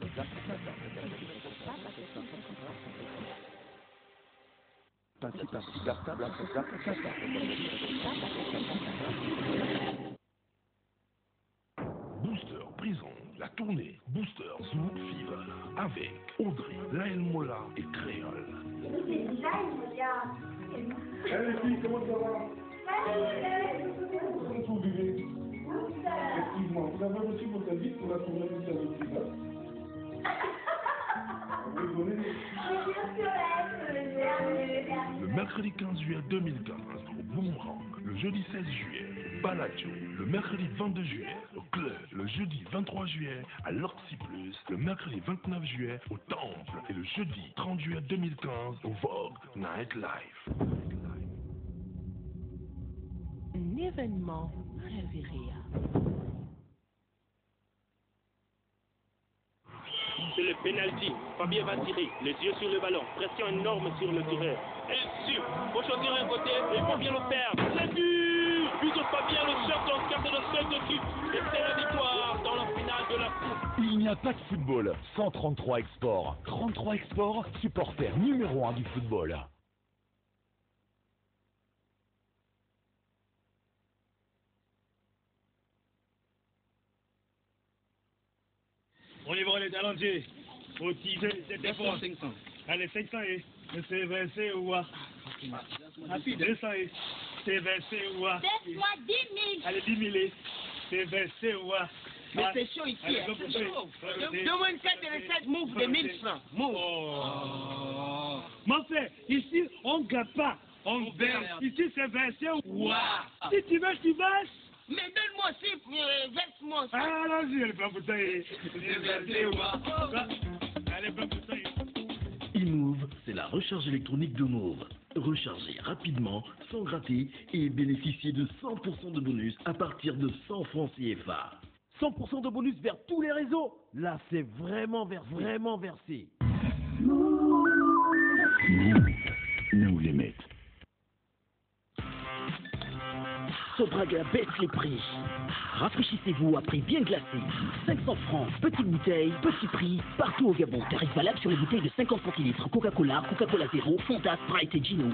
Booster présente la tournée Booster Zouk Fever avec Audrey, Laël Mola et Créole. Salut les filles, comment ça va? Comment vous vivez? Effectivement, vous avez reçu votre invite pour la tournée Booster Zouk Fever? Vous rigolez? Le mercredi 15 juillet 2015 au Boomerang, le jeudi 16 juillet au Baladio, le mercredi 22 juillet au Club, le jeudi 23 juillet à l'Oxy Plus, le mercredi 29 juillet au Temple et le jeudi 30 juillet 2015 au Vogue Nightlife. Un événement révéré. C'est le penalty. Fabien va tirer, les yeux sur le ballon, pression énorme sur le tireur. Et sûr, faut choisir un côté et Fabien le perd. C'est dur. But de Fabien, le champion carte de seul dessus. Et c'est la victoire dans la finale de la coupe. Il n'y a pas de football sans 33 Export. 33 Export, supporter numéro 1 du football. On y va les talendiers. Faut teaser cette défense. 500. Allez, 500 et c'est versé ou quoi? Rapide. 200 et c'est versé ou quoi? Verse-moi 10 000. Allez, 10 000 et c'est versé ou quoi? Mais c'est chaud ici. Donne-moi une carte de recette, move de 1000 francs. Move. Oh. Mon frère, ici, on ne gagne pas. On verse. Ici, c'est versé ou quoi? Si tu veux, tu verses. Mais donne-moi aussi, verse-moi aussi. Ah, allons-y, elle est pas pour tailler. C'est versé ou quoi? Elle est pas pour tailler. eMove, c'est la recharge électronique de Move. Rechargez rapidement, sans gratter et bénéficiez de 100% de bonus à partir de 100 francs CFA. 100% de bonus vers tous les réseaux. Là, c'est vraiment versé. Nous les mettons. Sobraga baisse les prix. Rafraîchissez-vous à prix bien glacé. 500 francs, petite bouteille, petit prix, partout au Gabon. Tarif valable sur les bouteilles de 50 centilitres. Coca-Cola, Coca-Cola Zéro, Fanta, Sprite et Gino.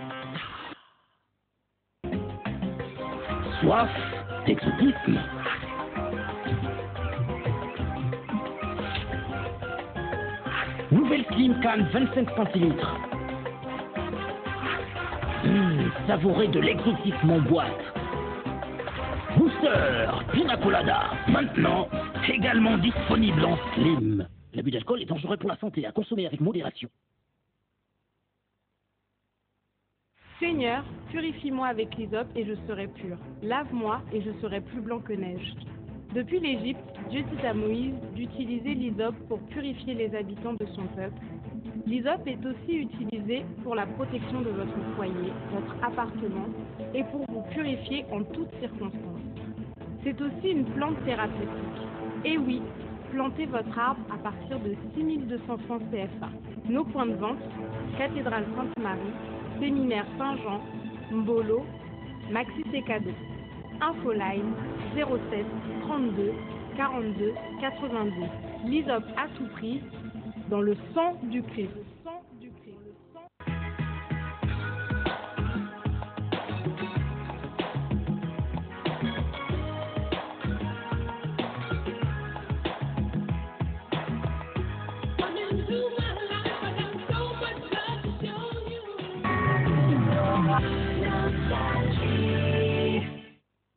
Soif d'exotisme. Nouvelle Slim Can 25 centilitres. Savourez de l'exotisme en boîte. Booster Pina Colada, maintenant également disponible en slim. L'abus d'alcool est dangereux pour la santé, à consommer avec modération. Seigneur, purifie-moi avec l'hysope et je serai pur. Lave-moi et je serai plus blanc que neige. Depuis l'Égypte, Dieu dit à Moïse d'utiliser l'hysope pour purifier les habitants de son peuple. L'hysope est aussi utilisé pour la protection de votre foyer, votre appartement et pour vous purifier en toutes circonstances. C'est aussi une plante thérapeutique. Et oui, plantez votre arbre à partir de 6200 francs CFA. Nos points de vente, Cathédrale Sainte-Marie, Séminaire Saint-Jean, Mbolo, Maxi Cadeau. Infoline 07 32 42 82. L'hysope à tout prix dans le sang du Christ.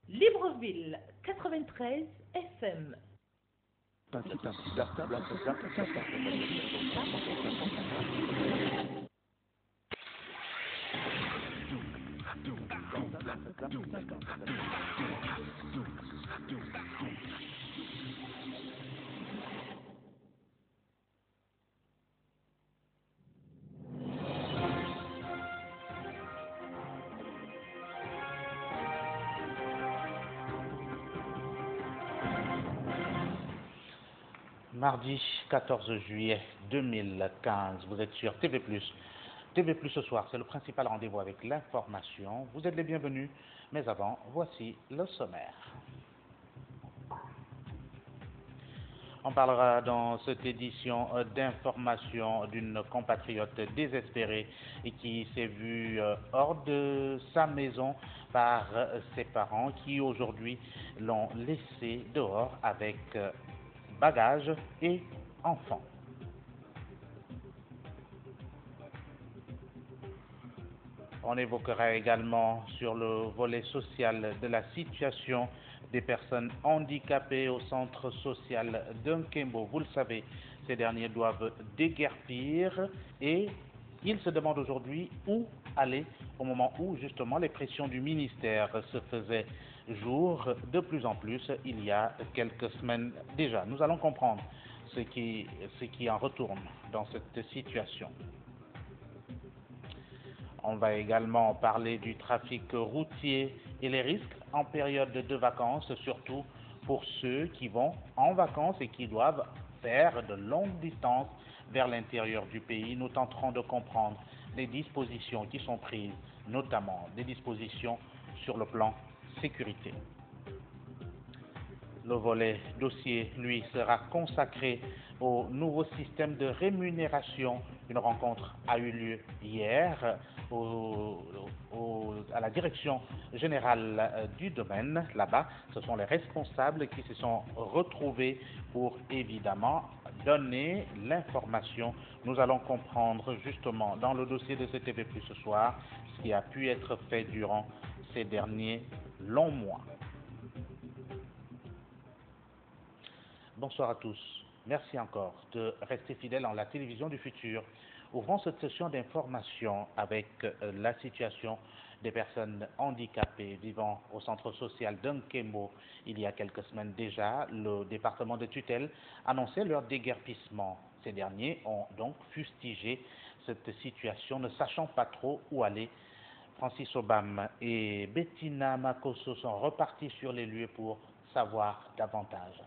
Libreville 93 FM. Mardi 14 juillet 2015, vous êtes sur TV+. TV+, ce soir, c'est le principal rendez-vous avec l'information. Vous êtes les bienvenus, mais avant, voici le sommaire. On parlera dans cette édition d'information d'une compatriote désespérée et qui s'est vue hors de sa maison par ses parents qui aujourd'hui l'ont laissée dehors avec bagages et enfants. On évoquera également sur le volet social de la situation des personnes handicapées au centre social d'Nkembo. Vous le savez, ces derniers doivent déguerpir et ils se demandent aujourd'hui où aller au moment où justement les pressions du ministère se faisaient jour de plus en plus il y a quelques semaines déjà. Nous allons comprendre ce qui en retourne dans cette situation. On va également parler du trafic routier et les risques en période de vacances, surtout pour ceux qui vont en vacances et qui doivent faire de longues distances vers l'intérieur du pays. Nous tenterons de comprendre les dispositions qui sont prises, notamment des dispositions sur le plan sécurité. Le volet dossier, lui, sera consacré au nouveau système de rémunération. Une rencontre a eu lieu hier à la direction générale du domaine. Là-bas, ce sont les responsables qui se sont retrouvés pour évidemment donner l'information. Nous allons comprendre justement dans le dossier de CTV+ ce soir ce qui a pu être fait durant ces derniers longs mois. Bonsoir à tous. Merci encore de rester fidèles à la télévision du futur. Ouvrons cette session d'information avec la situation des personnes handicapées vivant au centre social d'Nkembo. Il y a quelques semaines déjà, le département de tutelle annonçait leur déguerpissement. Ces derniers ont donc fustigé cette situation, ne sachant pas trop où aller. Francis Obam et Bettina Makosso sont repartis sur les lieux pour savoir davantage.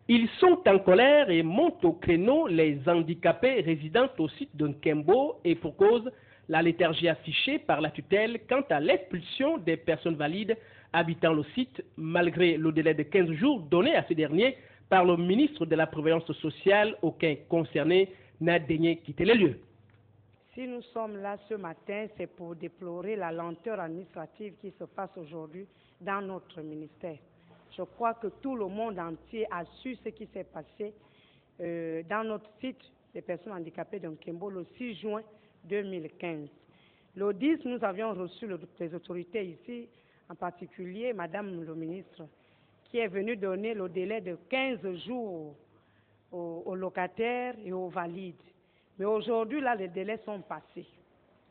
Ils sont en colère et montent au créneau les handicapés résidant au site de Nkembo et pour cause, la léthargie affichée par la tutelle quant à l'expulsion des personnes valides habitant le site malgré le délai de 15 jours donné à ces derniers par le ministre de la Prévoyance sociale. Aucun concerné n'a daigné quitter les lieux. Si nous sommes là ce matin, c'est pour déplorer la lenteur administrative qui se passe aujourd'hui dans notre ministère. Je crois que tout le monde entier a su ce qui s'est passé dans notre site des personnes handicapées de Nkembo le 6 juin 2015. Le 10, nous avions reçu les autorités ici, en particulier Madame le ministre, qui est venue donner le délai de 15 jours aux locataires et aux valides. Mais aujourd'hui, là, les délais sont passés.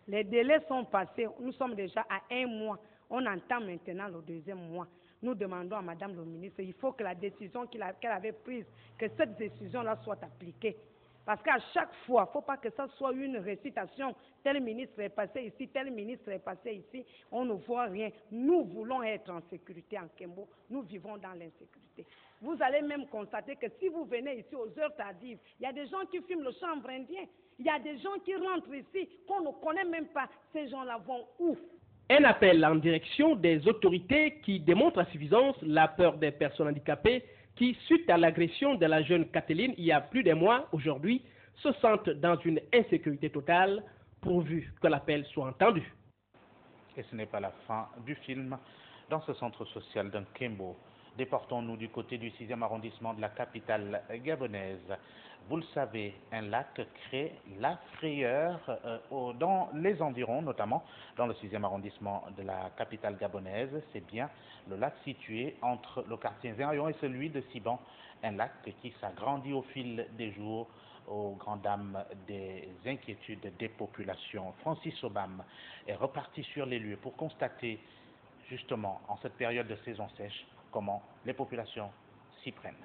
Les délais sont passés. Nous sommes déjà à 1 mois. On entend maintenant le 2e mois. Nous demandons à Madame le ministre, il faut que la décision qu'elle avait prise, que cette décision-là soit appliquée. Parce qu'à chaque fois, il ne faut pas que ça soit une récitation. Tel ministre est passé ici, tel ministre est passé ici. On ne voit rien. Nous voulons être en sécurité en Nkembo. Nous vivons dans l'insécurité. Vous allez même constater que si vous venez ici aux heures tardives, il y a des gens qui fument le chanvre indien. Il y a des gens qui rentrent ici qu'on ne connaît même pas. Ces gens-là vont où? Un appel en direction des autorités qui démontre à suffisance la peur des personnes handicapées qui, suite à l'agression de la jeune Kathleen il y a plus d'un mois aujourd'hui, se sentent dans une insécurité totale pourvu que l'appel soit entendu. Et ce n'est pas la fin du film. Dans ce centre social d'Nkembo, déportons-nous du côté du 6e arrondissement de la capitale gabonaise. Vous le savez, un lac crée la frayeur dans les environs, notamment dans le 6e arrondissement de la capitale gabonaise. C'est bien le lac situé entre le quartier Zéraillon et celui de Siban. Un lac qui s'agrandit au fil des jours aux grandes dames des inquiétudes des populations. Francis Obam est reparti sur les lieux pour constater justement en cette période de saison sèche comment les populations s'y prennent.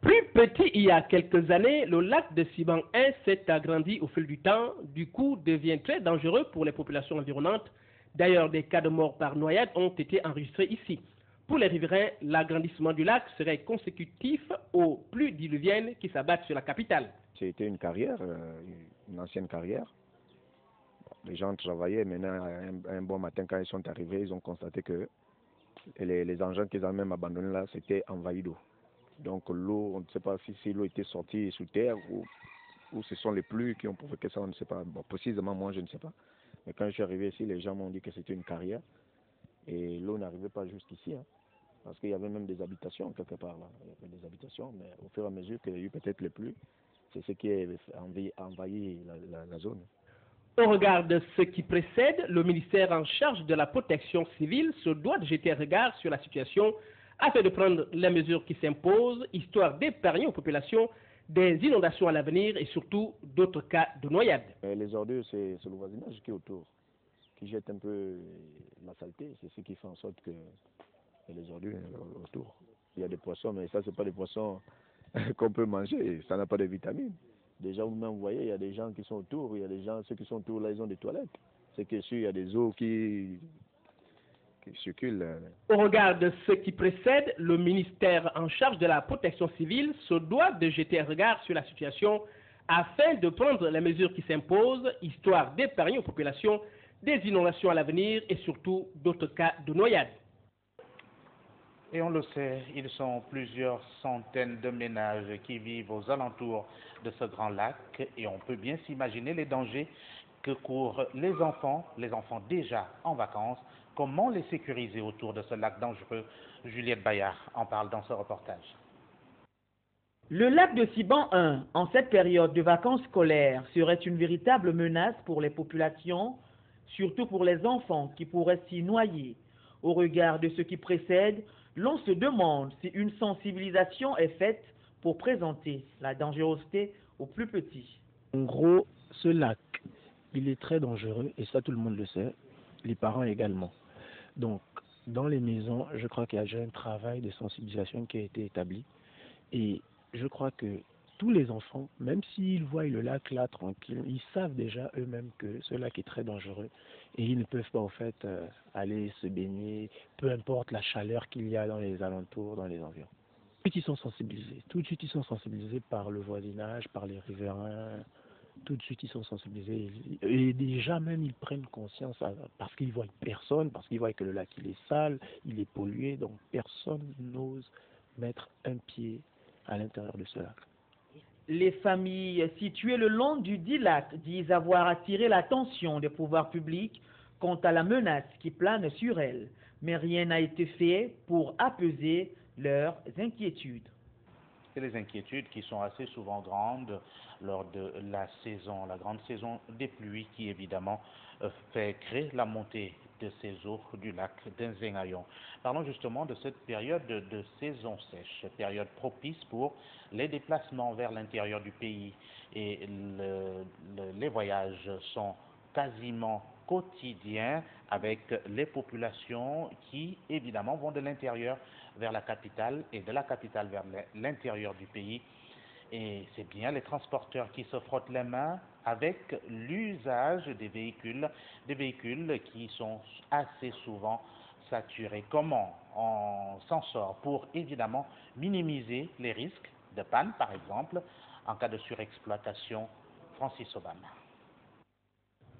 Plus petit il y a quelques années, le lac de Siban 1 s'est agrandi au fil du temps. Du coup, devient très dangereux pour les populations environnantes. D'ailleurs, des cas de mort par noyade ont été enregistrés ici. Pour les riverains, l'agrandissement du lac serait consécutif aux pluies diluviennes qui s'abattent sur la capitale. C'était une carrière, une ancienne carrière. Les gens travaillaient, maintenant, un bon matin, quand ils sont arrivés, ils ont constaté que les engins qu'ils ont même abandonnés là, c'était envahi d'eau. Donc l'eau, on ne sait pas si l'eau était sortie sous terre ou ce sont les pluies qui ont provoqué ça, on ne sait pas. Bon, précisément, moi, je ne sais pas. Mais quand je suis arrivé ici, les gens m'ont dit que c'était une carrière. Et l'eau n'arrivait pas jusqu'ici, hein, parce qu'il y avait même des habitations quelque part là. Il y avait des habitations, mais au fur et à mesure qu'il y a eu peut-être les pluies, c'est ce qui a envahi la zone. Au regard de ce qui précède, le ministère en charge de la protection civile se doit de jeter un regard sur la situation afin de prendre les mesures qui s'imposent, histoire d'épargner aux populations des inondations à l'avenir et surtout d'autres cas de noyade. Les ordures, c'est le voisinage qui est autour, qui jette un peu la saleté. C'est ce qui fait en sorte que les ordures autour. Il y a des poissons, mais ça, ce n'est pas des poissons qu'on peut manger. Ça n'a pas de vitamines. Déjà, vous-même, vous voyez, il y a des gens qui sont autour. Il y a des gens, ceux qui sont autour, là, ils ont des toilettes. C'est que sûr, il y a des eaux qui circulent. Au regard de ce qui précède, le ministère en charge de la protection civile se doit de jeter un regard sur la situation afin de prendre les mesures qui s'imposent, histoire d'épargner aux populations des inondations à l'avenir et surtout d'autres cas de noyade. Et on le sait, ils sont plusieurs centaines de ménages qui vivent aux alentours de ce grand lac et on peut bien s'imaginer les dangers que courent les enfants déjà en vacances. Comment les sécuriser autour de ce lac dangereux? Juliette Bayard en parle dans ce reportage. Le lac de Siban 1, en cette période de vacances scolaires, serait une véritable menace pour les populations, surtout pour les enfants qui pourraient s'y noyer. Au regard de ce qui précède, l'on se demande si une sensibilisation est faite pour présenter la dangerosité aux plus petits. En gros, ce lac, il est très dangereux et ça tout le monde le sait, les parents également. Donc, dans les maisons, je crois qu'il y a déjà un travail de sensibilisation qui a été établi et je crois que tous les enfants, même s'ils voient le lac là tranquille, ils savent déjà eux-mêmes que ce lac est très dangereux et ils ne peuvent pas en fait aller se baigner, peu importe la chaleur qu'il y a dans les alentours, dans les environs. Tout de suite ils sont sensibilisés par le voisinage, par les riverains, tout de suite ils sont sensibilisés et déjà même ils prennent conscience parce qu'ils voient personne, parce qu'ils voient que le lac il est sale, il est pollué, donc personne n'ose mettre un pied à l'intérieur de ce lac. Les familles situées le long du dit lac disent avoir attiré l'attention des pouvoirs publics quant à la menace qui plane sur elles, mais rien n'a été fait pour apaiser leurs inquiétudes. Et les inquiétudes qui sont assez souvent grandes lors de la saison, la grande saison des pluies qui évidemment fait créer la montée de ces eaux du lac d'Inzengayon. Parlons justement de cette période de saison sèche, période propice pour les déplacements vers l'intérieur du pays et les voyages sont quasiment quotidiens avec les populations qui évidemment vont de l'intérieur vers la capitale et de la capitale vers l'intérieur du pays. Et c'est bien les transporteurs qui se frottent les mains avec l'usage des véhicules qui sont assez souvent saturés. Comment on s'en sort pour évidemment minimiser les risques de panne, par exemple, en cas de surexploitation? Francis Obama.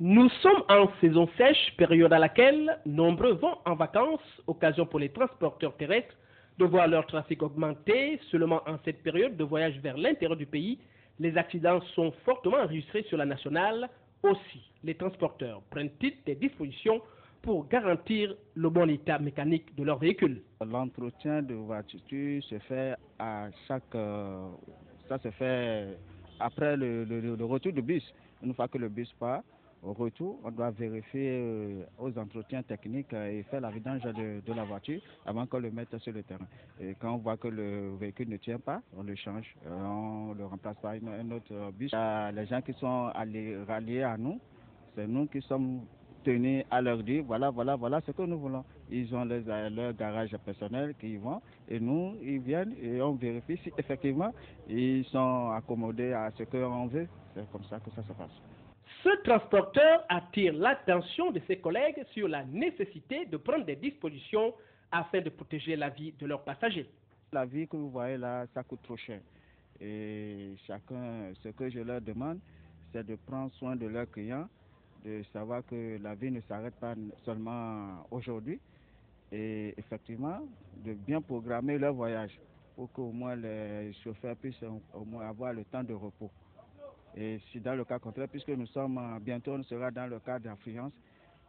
Nous sommes en saison sèche, période à laquelle nombreux vont en vacances, occasion pour les transporteurs terrestres de voir leur trafic augmenter. Seulement en cette période de voyage vers l'intérieur du pays, les accidents sont fortement enregistrés sur la nationale. Aussi, les transporteurs prennent-ils des dispositions pour garantir le bon état mécanique de leurs véhicules? L'entretien de voiture se fait à chaque... ça se fait après le retour du bus. Une fois que le bus part, au retour, on doit vérifier aux entretiens techniques et faire la vidange de la voiture avant qu'on le mette sur le terrain. Et quand on voit que le véhicule ne tient pas, on le change, on le remplace par un autre bus. Les gens qui sont ralliés à nous, c'est nous qui sommes tenus à leur dire voilà ce que nous voulons. Ils ont leur garage personnel qui y vont et nous, ils viennent et on vérifie si effectivement ils sont accommodés à ce qu'on veut. C'est comme ça que ça se passe. Ce transporteur attire l'attention de ses collègues sur la nécessité de prendre des dispositions afin de protéger la vie de leurs passagers. La vie que vous voyez là, ça coûte trop cher. Et chacun, ce que je leur demande, c'est de prendre soin de leurs clients, de savoir que la vie ne s'arrête pas seulement aujourd'hui et effectivement de bien programmer leur voyage pour qu'au moins les chauffeurs puissent au moins avoir le temps de repos. Et si dans le cas contraire, puisque nous sommes bientôt, on sera dans le cas d'affluence,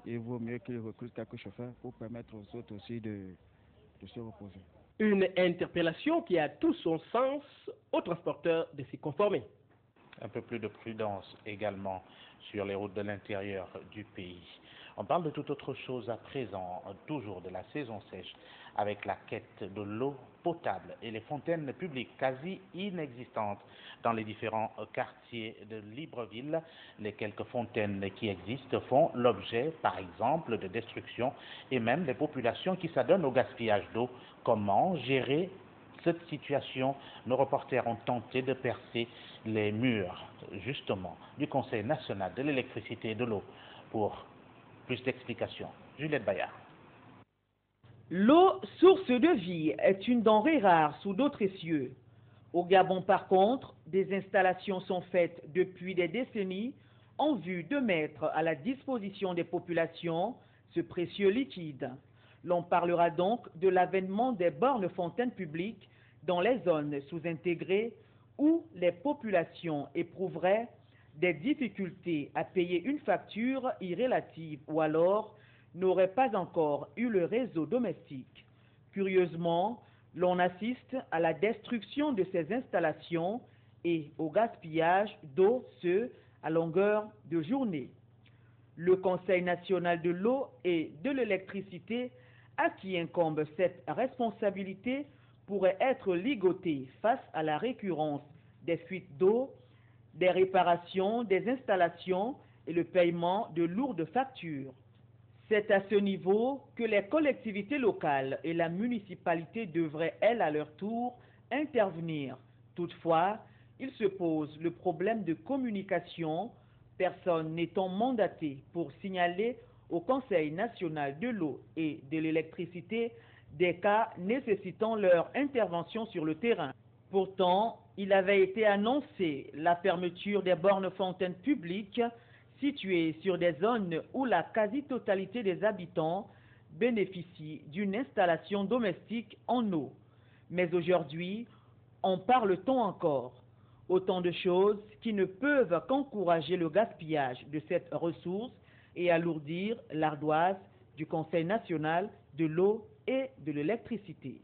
il vaut mieux qu'ils recrutent quelques chauffeurs pour permettre aux autres aussi de se reposer. Une interpellation qui a tout son sens aux transporteurs de s'y conformer. Un peu plus de prudence également sur les routes de l'intérieur du pays. On parle de toute autre chose à présent, toujours de la saison sèche, avec la quête de l'eau potable et les fontaines publiques quasi inexistantes dans les différents quartiers de Libreville. Les quelques fontaines qui existent font l'objet, par exemple, de destruction et même des populations qui s'adonnent au gaspillage d'eau. Comment gérer cette situation? Nos reporters ont tenté de percer les murs, justement, du Conseil national de l'électricité et de l'eau pour plus d'explications. Juliette Bayard. L'eau, source de vie, est une denrée rare sous d'autres cieux. Au Gabon, par contre, des installations sont faites depuis des décennies en vue de mettre à la disposition des populations ce précieux liquide. L'on parlera donc de l'avènement des bornes fontaines publiques dans les zones sous-intégrées où les populations éprouveraient des difficultés à payer une facture irrélative ou alors n'auraient pas encore eu le réseau domestique. Curieusement, l'on assiste à la destruction de ces installations et au gaspillage d'eau, à longueur de journée. Le Conseil national de l'eau et de l'électricité, à qui incombe cette responsabilité, pourrait être ligoté face à la récurrence des fuites d'eau, des réparations, des installations et le paiement de lourdes factures. C'est à ce niveau que les collectivités locales et la municipalité devraient, elles, à leur tour, intervenir. Toutefois, il se pose le problème de communication, personne n'étant mandaté pour signaler au Conseil national de l'eau et de l'électricité des cas nécessitant leur intervention sur le terrain. Pourtant, il avait été annoncé la fermeture des bornes fontaines publiques situées sur des zones où la quasi-totalité des habitants bénéficient d'une installation domestique en eau. Mais aujourd'hui, en parle-t-on encore? Autant de choses qui ne peuvent qu'encourager le gaspillage de cette ressource et alourdir l'ardoise du Conseil national de l'eau et de l'électricité.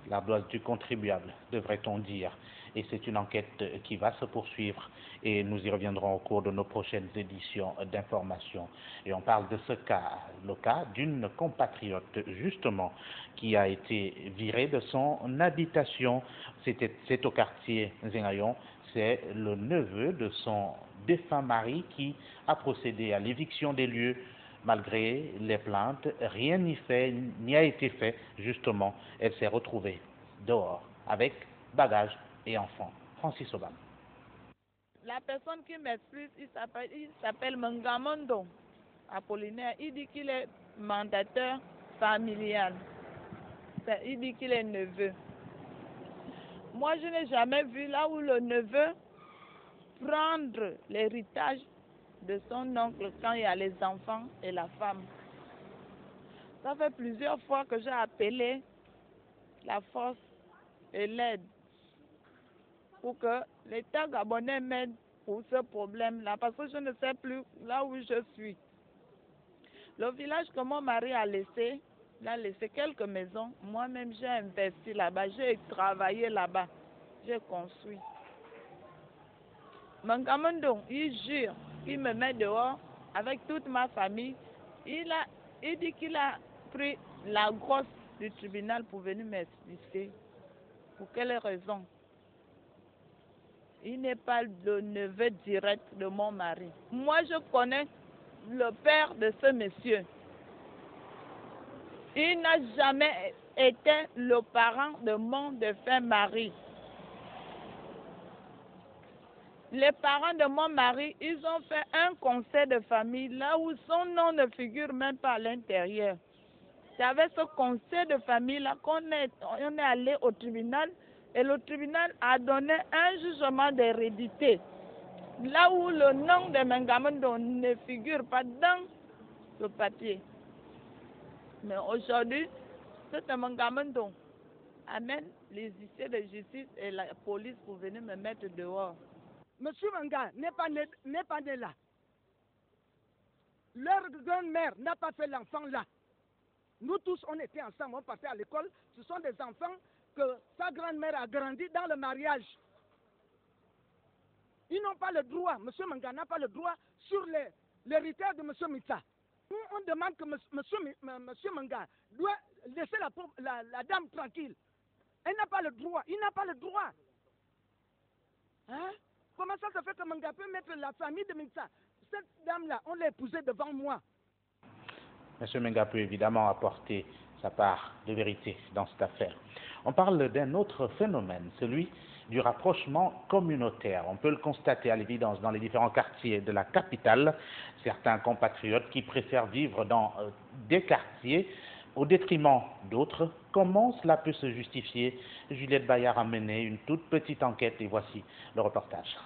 L'ardoise du contribuable, devrait-on dire. Et c'est une enquête qui va se poursuivre et nous y reviendrons au cours de nos prochaines éditions d'information. Et on parle de ce cas, le cas d'une compatriote justement qui a été virée de son habitation. C'est au quartier Zengayon. C'est le neveu de son défunt mari qui a procédé à l'éviction des lieux. Malgré les plaintes, rien n'y a été fait, justement. Elle s'est retrouvée dehors avec bagages et enfants. Francis Obama. La personne qui m'explique, il s'appelle Mangamondo Apollinaire. Il dit qu'il est mandataire familial. Il dit qu'il est neveu. Moi, je n'ai jamais vu là où le neveu prendre l'héritage de son oncle quand il y a les enfants et la femme. Ça fait plusieurs fois que j'ai appelé la force et l'aide pour que l'État gabonais m'aide pour ce problème-là, parce que je ne sais plus là où je suis. Le village que mon mari a laissé, il a laissé quelques maisons. Moi-même, j'ai investi là-bas, j'ai travaillé là-bas, j'ai construit. Mangamondo, il jure. Il me met dehors avec toute ma famille. Il dit qu'il a pris la grosse du tribunal pour venir m'expliquer. Pour quelle raison? Il n'est pas le neveu direct de mon mari. Moi, je connais le père de ce monsieur. Il n'a jamais été le parent de mon défunt mari. Les parents de mon mari, ils ont fait un conseil de famille là où son nom ne figure même pas à l'intérieur. C'est avec ce conseil de famille-là qu'on est allé au tribunal et le tribunal a donné un jugement d'hérédité. Là où le nom de Mangamondo ne figure pas dans le papier. Mais aujourd'hui, ce Mangamondo amène les huissiers de justice et la police pour venir me mettre dehors. Monsieur Manga n'est pas né là. Leur grand-mère n'a pas fait l'enfant là. Nous tous, on était ensemble, on partait à l'école. Ce sont des enfants que sa grand-mère a grandi dans le mariage. Ils n'ont pas le droit, monsieur Manga n'a pas le droit sur l'héritage de monsieur Mitsa. Nous, on demande que monsieur Manga doit laisser la dame tranquille. Elle n'a pas le droit, il n'a pas le droit. Hein? Comment ça se fait que Manga peut mettre la famille de Mitsa? Cette dame-là, on l'a épousée devant moi. M. Menga peut évidemment apporter sa part de vérité dans cette affaire. On parle d'un autre phénomène, celui du rapprochement communautaire. On peut le constater à l'évidence dans les différents quartiers de la capitale. Certains compatriotes qui préfèrent vivre dans des quartiers au détriment d'autres. Comment cela peut se justifier? Juliette Bayard a mené une toute petite enquête et voici le reportage.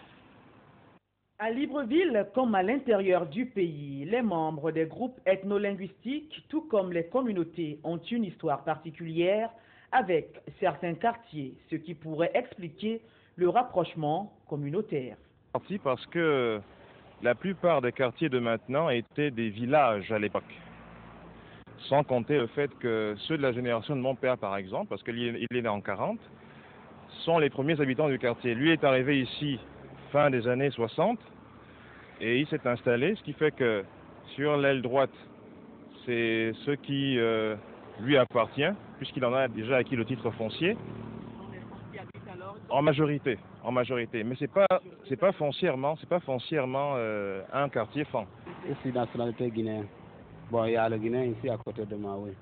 À Libreville, comme à l'intérieur du pays, les membres des groupes ethno-linguistiques, tout comme les communautés, ont une histoire particulière avec certains quartiers, ce qui pourrait expliquer le rapprochement communautaire. Parce que la plupart des quartiers de maintenant étaient des villages à l'époque. Sans compter le fait que ceux de la génération de mon père, par exemple, parce qu'il est né en 40, sont les premiers habitants du quartier. Lui est arrivé ici fin des années 60 et il s'est installé, ce qui fait que sur l'aile droite, c'est ce qui lui appartient, puisqu'il en a déjà acquis le titre foncier. En majorité, mais c'est pas foncièrement un quartier franc. Je suis nationalité guinéenne. Bon, il y a le Guinéen ici à côté de moi, oui.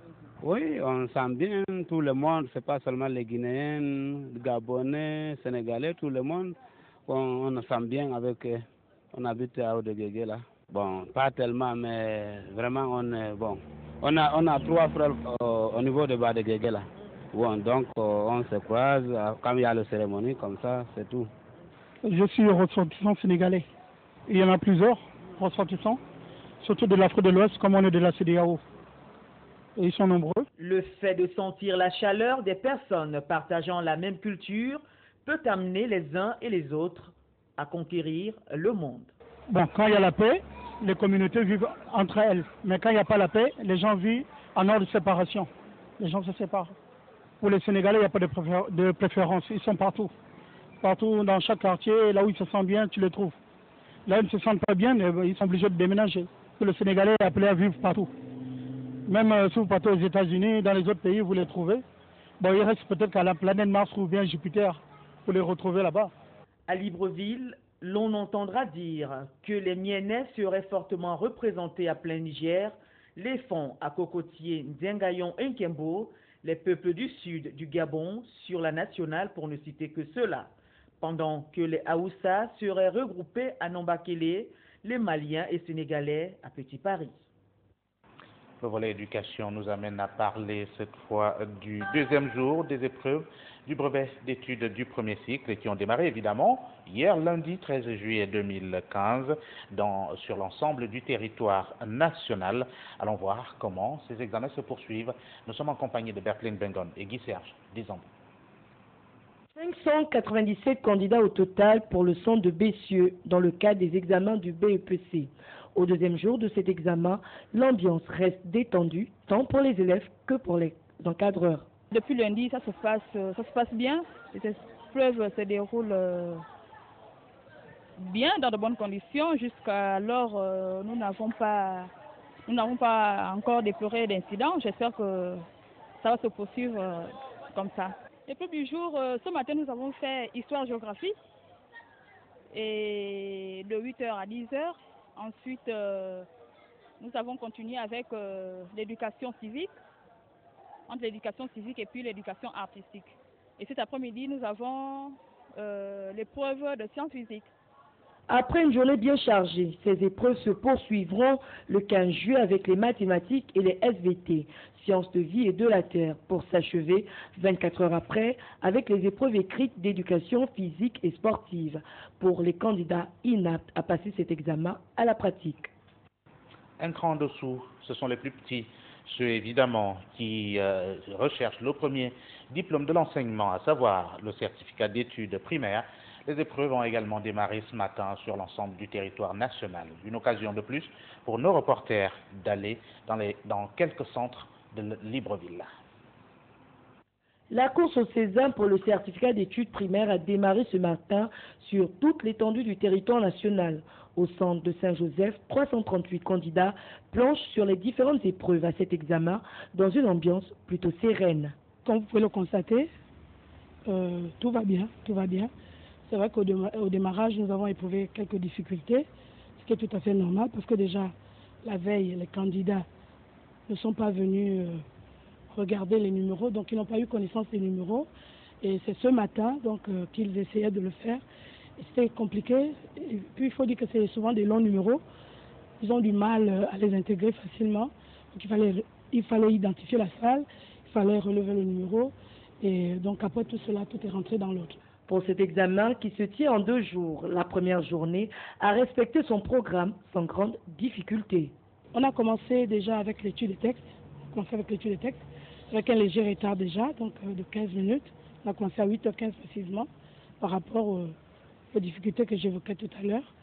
Oui, on sent bien tout le monde, c'est pas seulement les Guinéens, les Gabonais, Sénégalais, tout le monde. On sent bien avec eux. On habite à Odeguégué là. Bon, pas tellement, mais vraiment on est bon. On a 3 frères au niveau de Badéguégué là. Bon, donc on se croise quand il y a la cérémonie comme ça, c'est tout. Je suis ressortissant sénégalais. Il y en a plusieurs ressortissants, surtout de l'Afrique de l'Ouest, comme on est de la CEDEAO. Et ils sont nombreux. Le fait de sentir la chaleur des personnes partageant la même culture peut amener les uns et les autres à conquérir le monde. Bon, quand il y a la paix, les communautés vivent entre elles. Mais quand il n'y a pas la paix, les gens vivent en ordre de séparation. Les gens se séparent. Pour les Sénégalais, il n'y a pas de préférence. Ils sont partout. Partout, dans chaque quartier, là où ils se sentent bien, tu les trouves. Là où ils ne se sentent pas bien, ils sont obligés de déménager. Le Sénégalais est appelé à vivre partout. Même si vous partez aux États-Unis, dans les autres pays, vous les trouvez. Bon, il reste peut-être qu'à la planète Mars ou bien Jupiter, pour les retrouver là-bas. À Libreville, l'on entendra dire que les Mienais seraient fortement représentés à plein Niger, les Fonds à Cocotier, Ndiangayon et Nkembo, les peuples du sud du Gabon sur la nationale pour ne citer que ceux-là, pendant que les Haoussa seraient regroupés à Nambakele, les Maliens et Sénégalais à Petit Paris. Le volet éducation nous amène à parler cette fois du deuxième jour des épreuves du brevet d'études du premier cycle qui ont démarré évidemment hier lundi 13 juillet 2015 sur l'ensemble du territoire national. Allons voir comment ces examens se poursuivent. Nous sommes en compagnie de Bertline Bengon et Guy Serge Disons. 597 candidats au total pour le centre de Bessieux dans le cadre des examens du BEPC. Au deuxième jour de cet examen, l'ambiance reste détendue tant pour les élèves que pour les encadreurs. Depuis lundi, ça se passe bien. Cette épreuve se déroule bien, dans de bonnes conditions. Jusqu'alors, nous n'avons pas encore déploré d'incidents. J'espère que ça va se poursuivre comme ça. L'épreuve du jour, ce matin, nous avons fait histoire-géographie et de 8h à 10h. Ensuite, nous avons continué avec l'éducation civique, entre l'éducation civique et puis l'éducation artistique. Et cet après-midi, nous avons l'épreuve de sciences physiques. Après une journée bien chargée, ces épreuves se poursuivront le 15 juillet avec les mathématiques et les SVT, sciences de vie et de la terre, pour s'achever 24 heures après avec les épreuves écrites d'éducation physique et sportive pour les candidats inaptes à passer cet examen à la pratique. Un cran en dessous, ce sont les plus petits Ceux évidemment qui recherchent le premier diplôme de l'enseignement, à savoir le certificat d'études primaires. Les épreuves ont également démarré ce matin sur l'ensemble du territoire national. Une occasion de plus pour nos reporters d'aller dans quelques centres de Libreville. La course au sésame pour le certificat d'études primaires a démarré ce matin sur toute l'étendue du territoire national. Au centre de Saint-Joseph, 338 candidats planchent sur les différentes épreuves à cet examen dans une ambiance plutôt sereine. Comme vous pouvez le constater, tout va bien, tout va bien. C'est vrai qu'au démarrage, nous avons éprouvé quelques difficultés, ce qui est tout à fait normal parce que déjà, la veille, les candidats ne sont pas venus regarder les numéros, donc ils n'ont pas eu connaissance des numéros. Et c'est ce matin donc qu'ils essayaient de le faire. C'était compliqué. Et puis il faut dire que c'est souvent des longs numéros. Ils ont du mal à les intégrer facilement. Donc il fallait identifier la salle, il fallait relever le numéro. Et donc après tout cela, tout est rentré dans l'autre. Pour cet examen qui se tient en 2 jours, la première journée a respecté son programme sans grande difficulté. On a commencé déjà avec l'étude des textes. Avec un léger retard déjà, donc de 15 minutes. On a commencé à 8h15 précisément par rapport aux difficultés que j'évoquais tout à l'heure.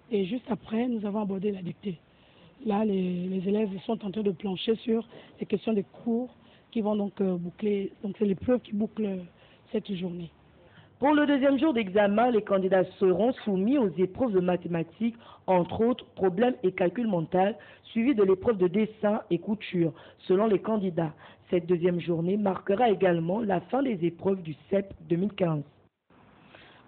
Et juste après, nous avons abordé la dictée. Là, les élèves sont en train de plancher sur les questions des cours qui vont donc boucler. Donc c'est l'épreuve qui boucle cette journée. Pour le deuxième jour d'examen, les candidats seront soumis aux épreuves de mathématiques, entre autres problèmes et calcul mental, suivis de l'épreuve de dessin et couture, selon les candidats. Cette deuxième journée marquera également la fin des épreuves du CEP 2015.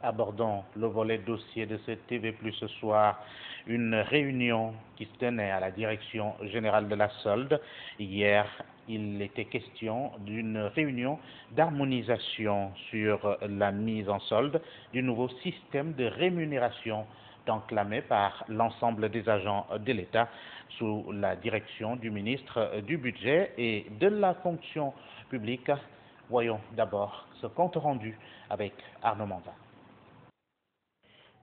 Abordons le volet dossier de cette TV Plus ce soir. Une réunion qui se tenait à la direction générale de la solde. Hier, il était question d'une réunion d'harmonisation sur la mise en solde du nouveau système de rémunération enclamé par l'ensemble des agents de l'État sous la direction du ministre du Budget et de la fonction publique. Voyons d'abord ce compte rendu avec Arnaud Mandat.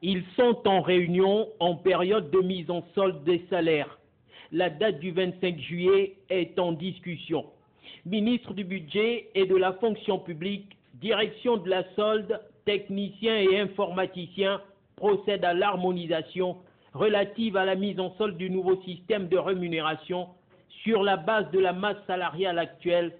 Ils sont en réunion en période de mise en solde des salaires. La date du 25 juillet est en discussion. Ministre du Budget et de la fonction publique, direction de la solde, techniciens et informaticiens procèdent à l'harmonisation relative à la mise en solde du nouveau système de rémunération sur la base de la masse salariale actuelle,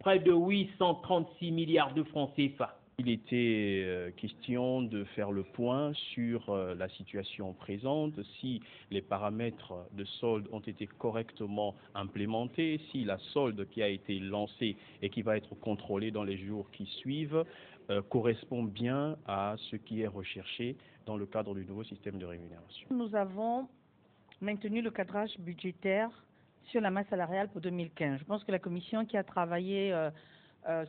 près de 836 milliards de francs CFA. Il était question de faire le point sur la situation présente, si les paramètres de solde ont été correctement implémentés, si la solde qui a été lancée et qui va être contrôlée dans les jours qui suivent correspond bien à ce qui est recherché dans le cadre du nouveau système de rémunération. Nous avons maintenu le cadrage budgétaire sur la masse salariale pour 2015. Je pense que la commission qui a travaillé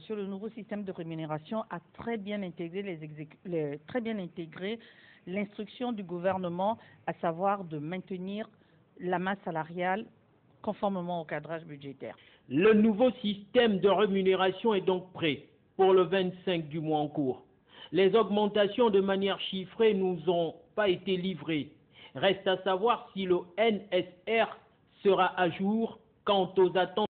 sur le nouveau système de rémunération a très bien intégré l'instruction du gouvernement, à savoir de maintenir la masse salariale conformément au cadrage budgétaire. Le nouveau système de rémunération est donc prêt pour le 25 du mois en cours. Les augmentations de manière chiffrée nous ont pas été livrées. Reste à savoir si le NSR sera à jour quant aux attentes